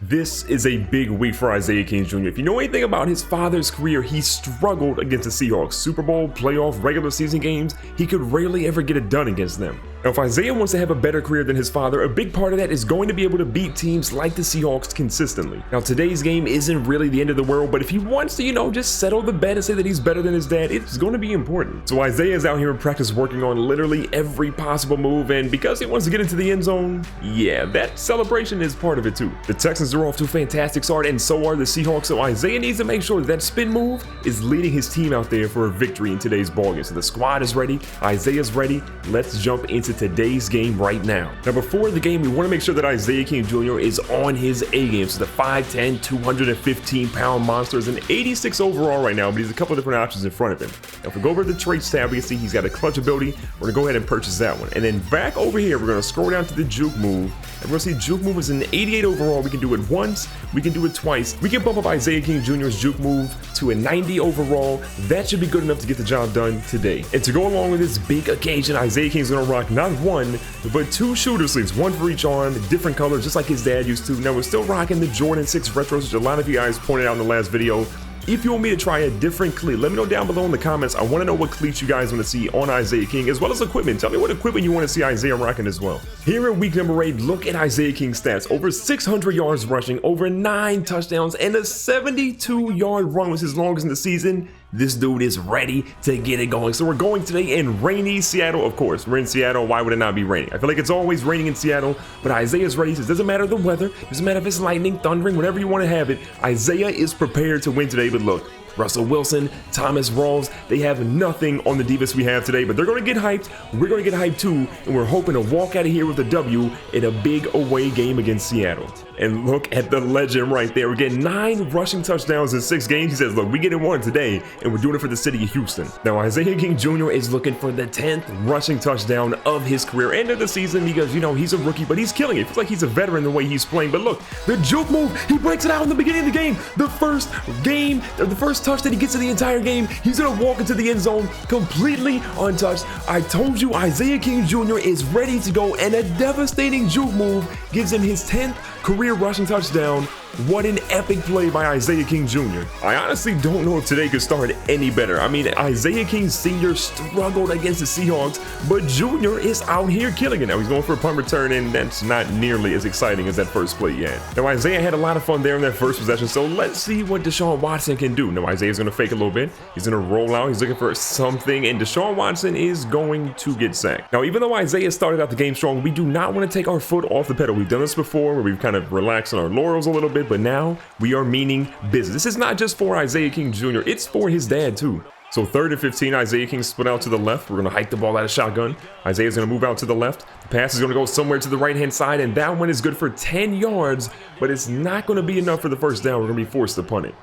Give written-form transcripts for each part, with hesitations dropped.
This is a big week for Isaiah King Jr. If you know anything about his father's career, he struggled against the Seahawks. Super Bowl, playoff, regular season games, he could rarely ever get it done against them. Now, if Isaiah wants to have a better career than his father, a big part of that is going to be able to beat teams like the Seahawks consistently. Now, today's game isn't really the end of the world, but if he wants to, just settle the bet and say that he's better than his dad, it's going to be important. So Isaiah is out here in practice working on literally every possible move, and because he wants to get into the end zone, yeah, that celebration is part of it too. The Texans are off to a fantastic start, and so are the Seahawks, so Isaiah needs to make sure that spin move is leading his team out there for a victory in today's ballgame. So the squad is ready, Isaiah's ready. Let's jump into today's game right now. Now, before the game, we want to make sure that Isaiah King Jr. is on his A game. So the 5'10", 215-pound monster is an 86 overall right now, but he's a couple different options in front of him. Now, if we go over to the traits tab, we can see he's got a clutch ability. We're going to go ahead and purchase that one. And then back over here, we're going to scroll down to the juke move. And we're going to see juke move is an 88 overall. We can do it once, we can do it twice. We can bump up Isaiah King Jr.'s juke move to a 90 overall. That should be good enough to get the job done today. And to go along with this big occasion, Isaiah King's going to rock not one, but two shooter sleeves, one for each arm, different colors, just like his dad used to. Now, we're still rocking the Jordan 6 retros, which a lot of you guys pointed out in the last video. If you want me to try a different cleat, let me know down below in the comments. I want to know what cleats you guys want to see on Isaiah King, as well as equipment. Tell me what equipment you want to see Isaiah rocking as well. Here in week number 8, look at Isaiah King's stats. Over 600 yards rushing, over 9 touchdowns, and a 72-yard run was his longest in the season. This dude is ready to get it going. So we're going today in rainy Seattle. Of course, we're in Seattle. Why would it not be raining? I feel like it's always raining in Seattle, but Isaiah's ready. He says, doesn't matter the weather, doesn't matter if it's lightning, thundering, whatever you want to have it. Isaiah is prepared to win today, but look, Russell Wilson, Thomas Rawls, they have nothing on the defense we have today, but they're going to get hyped. We're going to get hyped too, and we're hoping to walk out of here with a W in a big away game against Seattle. And look at the legend right there. We're getting 9 rushing touchdowns in 6 games. He says, look, we getting one today, and we're doing it for the city of Houston. Now, Isaiah King Jr. is looking for the 10th rushing touchdown of his career, end of the season, because, he's a rookie, but he's killing it. It feels like he's a veteran the way he's playing. But look, the juke move, he breaks it out in the beginning of the game. The first touch that he gets in the entire game, he's going to walk into the end zone completely untouched. I told you Isaiah King Jr. is ready to go, and a devastating juke move gives him his 10th career rushing touchdown. What an epic play by Isaiah King Jr. I honestly don't know if today could start any better. I mean, Isaiah King Sr. struggled against the Seahawks, but Jr. is out here killing it. Now, he's going for a punt return, and that's not nearly as exciting as that first play yet. Now, Isaiah had a lot of fun there in that first possession, so let's see what Deshaun Watson can do. Now, Isaiah's going to fake a little bit. He's going to roll out. He's looking for something, and Deshaun Watson is going to get sacked. Now, even though Isaiah started out the game strong, we do not want to take our foot off the pedal. We've done this before, where we've kind of relaxed on our laurels a little bit, but now we are meaning business. This is not just for Isaiah King Jr., it's for his dad too. So 3rd and 15, Isaiah King split out to the left. We're going to hike the ball out of shotgun. Isaiah's going to move out to the left. The pass is going to go somewhere to the right-hand side, and that one is good for 10 yards, but it's not going to be enough for the first down. We're going to be forced to punt it.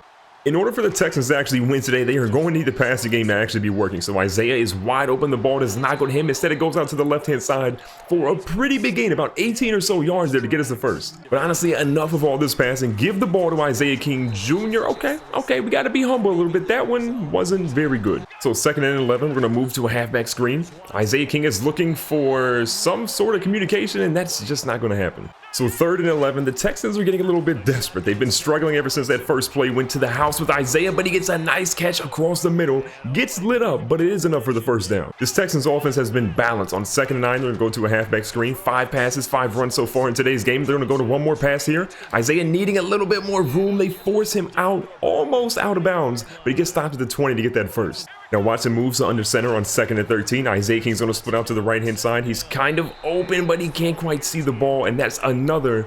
In order for the Texans to actually win today, they are going to need the passing game to actually be working. So Isaiah is wide open. The ball does not go to him. Instead, it goes out to the left-hand side for a pretty big gain, about 18 or so yards there to get us the first. But honestly, enough of all this passing. Give the ball to Isaiah King Jr. Okay, we got to be humble a little bit. That one wasn't very good. So 2nd and 11, we're going to move to a halfback screen. Isaiah King is looking for some sort of communication, and that's just not going to happen. So 3rd and 11, the Texans are getting a little bit desperate. They've been struggling ever since that first play went to the house with Isaiah, but he gets a nice catch across the middle, gets lit up, but it is enough for the first down. This Texans offense has been balanced. On 2nd and 9, they're going to go to a halfback screen. 5 passes, 5 runs so far in today's game. They're going to go to one more pass here. Isaiah needing a little bit more room. They force him out, almost out of bounds, but he gets stopped at the 20 to get that first. Now Watson moves to under center on 2nd and 13. Isaiah King's going to split out to the right-hand side. He's kind of open, but he can't quite see the ball, and that's another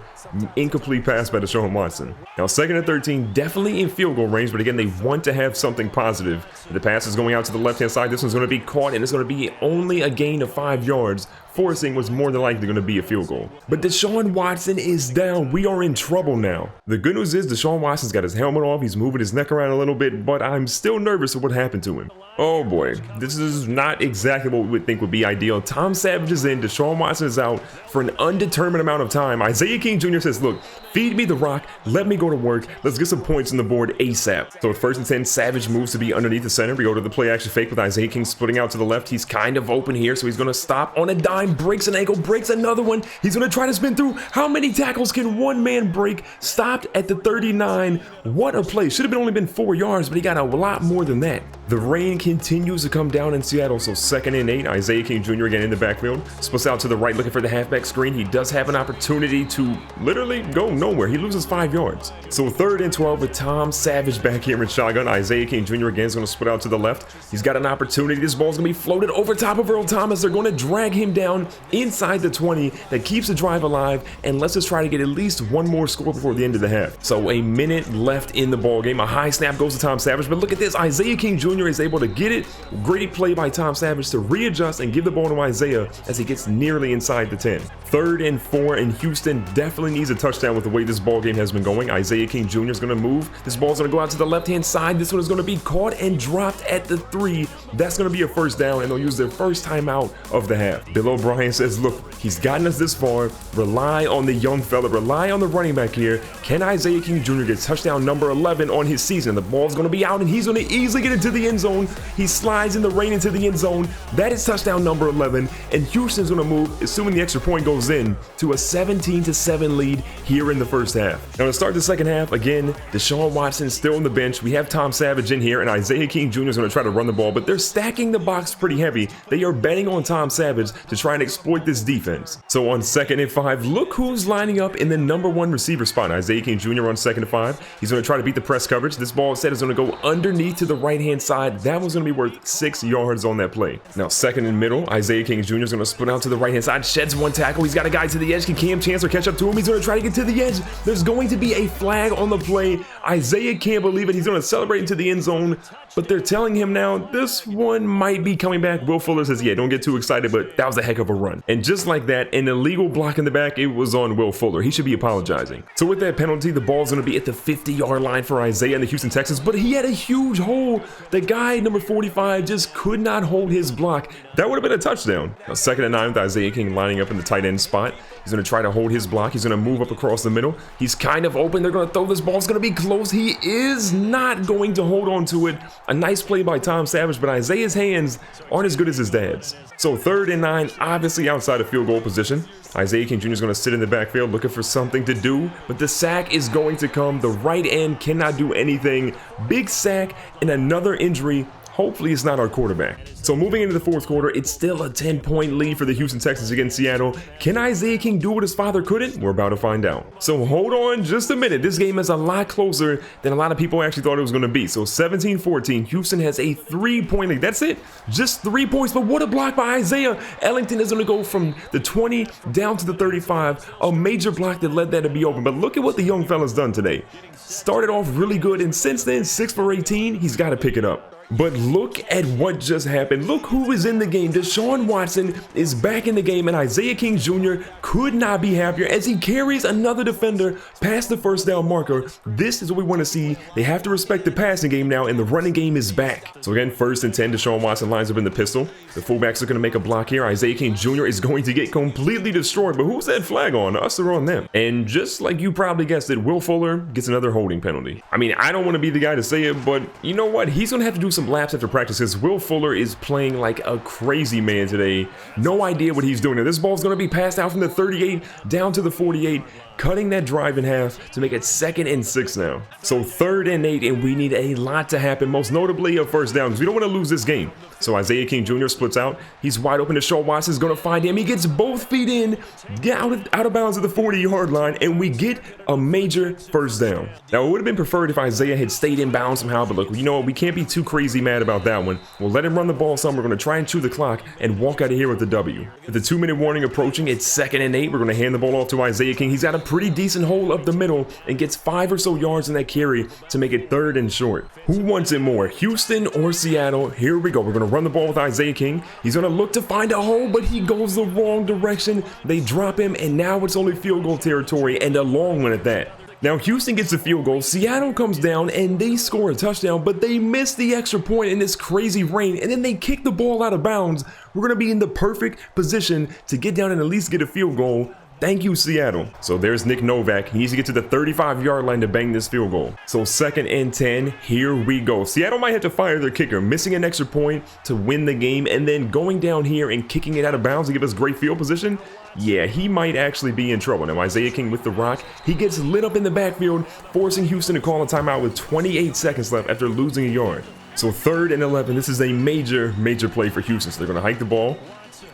incomplete pass by Deshaun Watson. Now 2nd and 13, definitely in field goal range, but again, they want to have something positive. The pass is going out to the left-hand side. This one's going to be caught, and it's going to be only a gain of 5 yards. Forcing was more than likely going to be a field goal. But Deshaun Watson is down. We are in trouble now. The good news is Deshaun Watson's got his helmet off. He's moving his neck around a little bit, but I'm still nervous of what happened to him. Oh boy, this is not exactly what we would think would be ideal. Tom Savage is in, Deshaun Watson is out for an undetermined amount of time. Isaiah King Jr. Jr. says, look, feed me the rock, let me go to work, let's get some points on the board ASAP. So with 1st and 10, Savage moves to be underneath the center. We go to the play action fake with Isaiah King splitting out to the left. He's kind of open here, so he's going to stop on a dime, breaks an ankle, breaks another one. He's going to try to spin through. How many tackles can one man break? Stopped at the 39. What a play. Should have only been 4 yards, but he got a lot more than that. The rain continues to come down in Seattle, so 2nd and 8. Isaiah King Jr. again in the backfield. Splits out to the right looking for the halfback screen. He does have an opportunity to literally go nowhere. He loses 5 yards. So 3rd and 12 with Tom Savage back here in shotgun. Isaiah King Jr. again is going to split out to the left. He's got an opportunity. This ball's going to be floated over top of Earl Thomas. They're going to drag him down inside the 20. That keeps the drive alive and lets us try to get at least one more score before the end of the half. So a minute left in the ball game. A high snap goes to Tom Savage, but look at this. Isaiah King Jr. is able to get it. Great play by Tom Savage to readjust and give the ball to Isaiah as he gets nearly inside the 10. 3rd and 4, and Houston definitely needs a touchdown with the way this ball game has been going. Isaiah King Jr. is going to move. This ball's going to go out to the left-hand side. This one is going to be caught and dropped at the 3. That's going to be a 1st down, and they'll use their first timeout of the half. Bill O'Brien says, look, he's gotten us this far. Rely on the young fella. Rely on the running back here. Can Isaiah King Jr. get touchdown number 11 on his season? The ball's going to be out, and he's going to easily get into the end zone. He slides in the rain into the end zone. That is touchdown number 11, and Houston's going to move, assuming the extra point goes in, to a 17-7 lead here in the 1st half. Now to start the 2nd half, again, Deshaun Watson still on the bench. We have Tom Savage in here, and Isaiah King Jr. is going to try to run the ball, but they're stacking the box pretty heavy. They are betting on Tom Savage to try and exploit this defense. So on 2nd and 5, look who's lining up in the number 1 receiver spot. Isaiah King Jr. on 2nd and 5. He's going to try to beat the press coverage. This ball instead is going to go underneath to the right-hand side. That was going to be worth 6 yards on that play. Now 2nd and middle, Isaiah King Jr. is going to split out to the right-hand side, sheds 1 tackle. He's got a guy to the edge. Can Cam Chancellor catch up to him? He's going to try to get to the edge. There's going to be a flag on the play. Isaiah can't believe it. He's going to celebrate into the end zone, but they're telling him now this one might be coming back. Will Fuller says, yeah, don't get too excited, but that was a heck of a run. And just like that, an illegal block in the back, it was on Will Fuller. He should be apologizing. So with that penalty, the ball's going to be at the 50-yard line for Isaiah and the Houston Texans, but he had a huge hole. The guy, number 45, just could not hold his block. That would have been a touchdown. Now 2nd and 9 with Isaiah King lining up in the tight end spot. He's going to try to hold his block. He's going to move up across the middle. He's kind of open. They're going to throw this ball. It's going to be close. He is not going to hold on to it. A nice play by Tom Savage, but Isaiah's hands aren't as good as his dad's. So 3rd and 9, obviously outside of field goal position. Isaiah King Jr. is going to sit in the backfield looking for something to do, but the sack is going to come. The right end cannot do anything. Big sack and another injury. Hopefully it's not our quarterback. So moving into the 4th quarter, it's still a 10-point lead for the Houston Texans against Seattle. Can Isaiah King do what his father couldn't? We're about to find out. So hold on just a minute. This game is a lot closer than a lot of people actually thought it was going to be. So 17-14, Houston has a 3-point lead. That's it. Just 3 points, but what a block by Isaiah. Ellington is going to go from the 20 down to the 35. A major block that led that to be open. But look at what the young fella's done today. Started off really good, and since then, 6 for 18, he's got to pick it up. But look at what just happened. Look who is in the game. Deshaun Watson is back in the game, and Isaiah King Jr. could not be happier as he carries another defender past the 1st down marker. This is what we want to see. They have to respect the passing game now, and the running game is back. So again, 1st and 10, Deshaun Watson lines up in the pistol. The fullback's are going to make a block here. Isaiah King Jr. is going to get completely destroyed, but who's that flag on? Us or on them? And just like you probably guessed it, Will Fuller gets another holding penalty. I mean, I don't want to be the guy to say it, but you know what? He's going to have to do some laps after practice because Will Fuller is playing like a crazy man today. No idea what he's doing. Now, this ball's going to be passed out from the 38 down to the 48, cutting that drive in half to make it 2nd and 6 now. So 3rd and 8, and we need a lot to happen, most notably a 1st down because we don't want to lose this game. So Isaiah King Jr. splits out. He's wide open. Deshaun Watson is going to find him. He gets both feet in, get out of bounds at the 40-yard line, and we get a major 1st down. Now, it would have been preferred if Isaiah had stayed in bounds somehow, but look, you know what? We can't be too crazy mad about that one. We'll let him run the ball some. We're going to try and chew the clock and walk out of here with the W. With the 2-minute warning approaching, it's 2nd and 8. We're going to hand the ball off to Isaiah King. He's got a pretty decent hole up the middle and gets 5 or so yards in that carry to make it 3rd and short. Who wants it more, Houston or Seattle? Here we go. We're going to run the ball with Isaiah King. He's going to look to find a hole, but he goes the wrong direction. They drop him, and now it's only field goal territory, and a long one at that. Now, Houston gets a field goal. Seattle comes down, and they score a touchdown, but they miss the extra point in this crazy rain, and then they kick the ball out of bounds. We're going to be in the perfect position to get down and at least get a field goal, Thank you, Seattle. So there's Nick Novak. He needs to get to the 35-yard line to bang this field goal. So 2nd and 10, here we go. Seattle might have to fire their kicker, missing an extra point to win the game, and then going down here and kicking it out of bounds to give us great field position. Yeah, he might actually be in trouble. Now, Isaiah King with the rock. He gets lit up in the backfield, forcing Houston to call a timeout with 28 seconds left after losing a yard. So 3rd and 11, this is a major play for Houston. So they're going to hike the ball.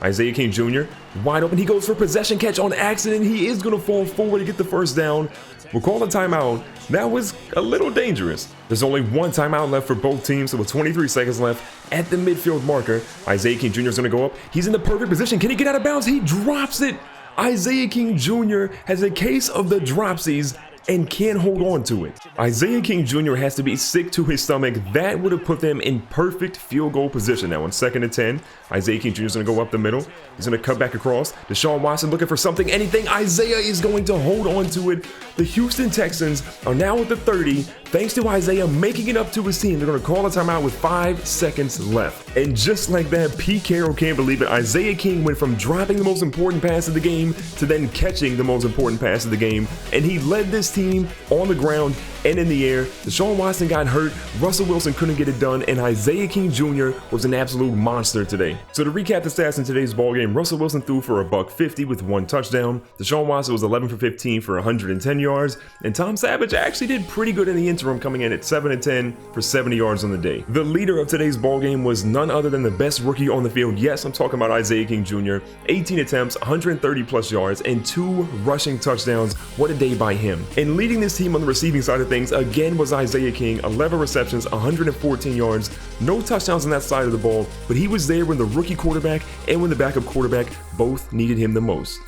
Isaiah King Jr. wide open. He goes for possession catch on accident. He is going to fall forward to get the first down. We'll call a timeout. That was a little dangerous. There's only one timeout left for both teams, so with 23 seconds left at the midfield marker, Isaiah King Jr. is going to go up. He's in the perfect position. Can he get out of bounds? He drops it. Isaiah King Jr. has a case of the dropsies and can't hold on to it. Isaiah King Jr. has to be sick to his stomach. That would have put them in perfect field goal position. Now on 2nd and 10, Isaiah King Jr. is going to go up the middle. He's going to cut back across. Deshaun Watson looking for something, anything. Isaiah is going to hold on to it. The Houston Texans are now at the 30. Thanks to Isaiah making it up to his team, they're going to call a timeout with 5 seconds left. And just like that, Pete Carroll can't believe it. Isaiah King went from dropping the most important pass of the game to then catching the most important pass of the game. And he led this team on the ground and in the air. Deshaun Watson got hurt. Russell Wilson couldn't get it done. And Isaiah King Jr. was an absolute monster today. So to recap the stats in today's ballgame, Russell Wilson threw for $150 with 1 touchdown. Deshaun Watson was 11 for 15 for 110 yards. And Tom Savage actually did pretty good in the interim, coming in at 7 and 10 for 70 yards on the day. The leader of today's ballgame was none other than the best rookie on the field. Yes, I'm talking about Isaiah King Jr. 18 attempts, 130 plus yards, and 2 rushing touchdowns. What a day by him. And leading this team on the receiving side of things again was Isaiah King. 11 receptions, 114 yards, no touchdowns on that side of the ball, but he was there when the rookie quarterback and when the backup quarterback both needed him the most.